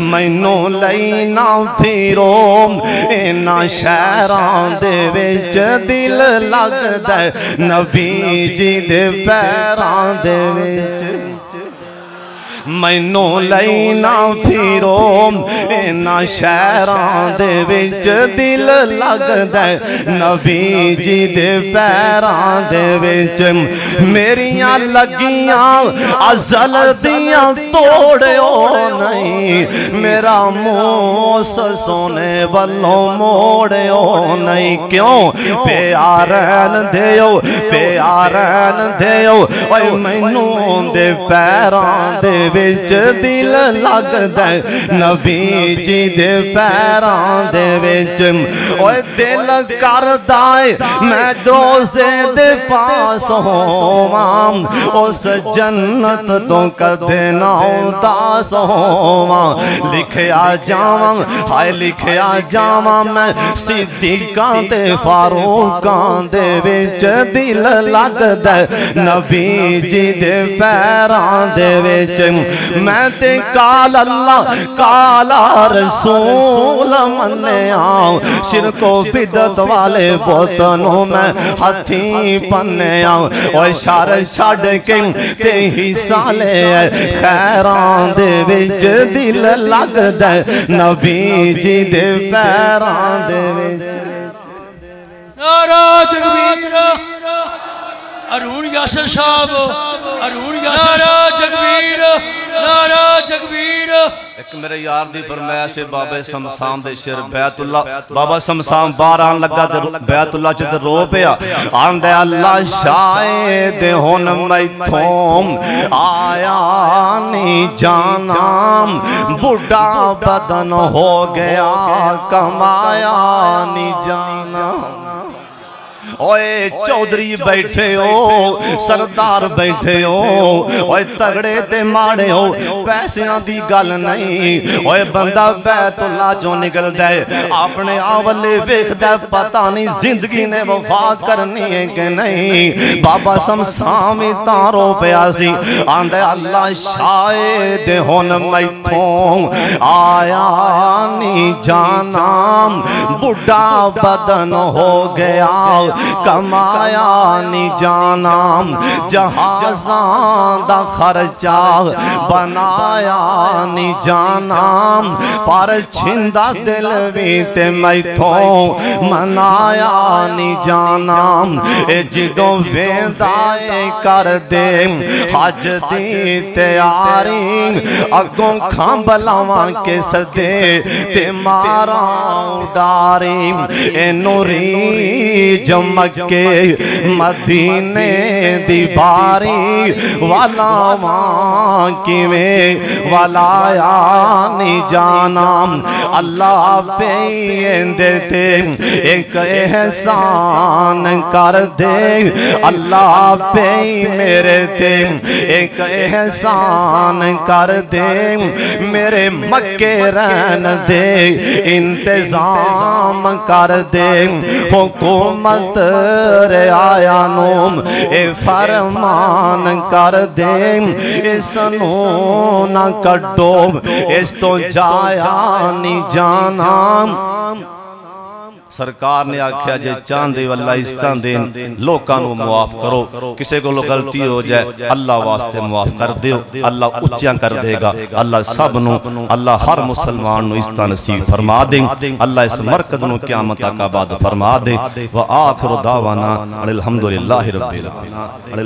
مینوں لینا پھرو اینا شہران دے وچ دل لگدا ہے نبی جی دے پیران دے وچ مینوں لینا پھرو اینا شہران دے وچ دل لگدا ہے نبی جی دے پیران دے وچ میریاں لگیاں ازل دیاں توڑیو نہیں میرا موس سونے والوں موڑیو نہیں کیوں پیارین دیو اوے مینوں دے پیران دے وچ دل لگدا ہے نبی جی دے پیران دے وچ اوے دل کردا ہے میں روزے دے پاس ہوواں اس جنت تو کدے نہ اداس ہوواں لکھیا جاواں ہائے لکھیا جاواں میں صدیقاں تے فاروقاں دے وچ دل لگدا ہے نبی جی دے پیران دے وچ میں تے کال اللہ کالا رسول منیا شرک و بدعت والے بتوں میں ہتھی پنیا اوے شر چھڈ کے تے حصہ لے خیران دے وچ دل لگدا ہے نبی جی دے پیران دے وچ نعرہ تکبیر ارون یاسر صاحب نعرہ تکبیر نعرہ تکبیر ایک میرے یار دی فرمایا سے بابا سمسام دے شیر بیعت اللہ بابا سمسام بار آن لگا دے بیعت اللہ چھ دے رو پیا آن دے اللہ شاید ہون میتھوم آیا نہیں جانا بڑھا بدن ہو گیا کمایا نہیں جانا اوے چودری بیٹھے ہو سردار بیٹھے ہو اوے تگڑے تے ماڑے ہو پیسیاں دی گل نہیں اوے بندہ بیت اللہ جو نکل دے اپنے آولے ویکھ دے پتہ نہیں زندگی نے وفا کرنی ہے کہ نہیں بابا سمسامی تارو پیاسی آندے اللہ شاید ہون میتھوں آیا نہیں جانا بڑھا بدن ہو گیا کمایا نہیں جانا جہازاں دا خرچہ بنایا نہیں جانا پر چھندا دل بھی تے میتھوں منایا نہیں جانا اے جدوں ویندائے کر دے حج دی تیاری اگوں کھامبلاواں کے صدے تے ماراں ڈاری اے نوری جمکے مدینے دی باری والا ماں کی میں والا یا نہیں جانا اللہ پہ دیتے ایک احسان کر دے اللہ پہ میرے تے ایک احسان کر دے میرے مکے رہن دے انتظام کر دے حکومت آیا نوم اے فرمان کر دے اس نو نہ کٹو اس تو جایا نہیں جانا سرکار نے آکھیا جے چاندے واللہ استان دین لوکانو معاف کرو کسے کو لو غلطی ہو جائے اللہ واسطے معاف کر دیو اللہ اچیاں کر دے گا اللہ سب نو اللہ ہر مسلمان نو استان نصیب فرما دیں اللہ اس مرکز نو قیامت کا بعد فرما دے وآخر دعوانا الحمدللہ رب العالمین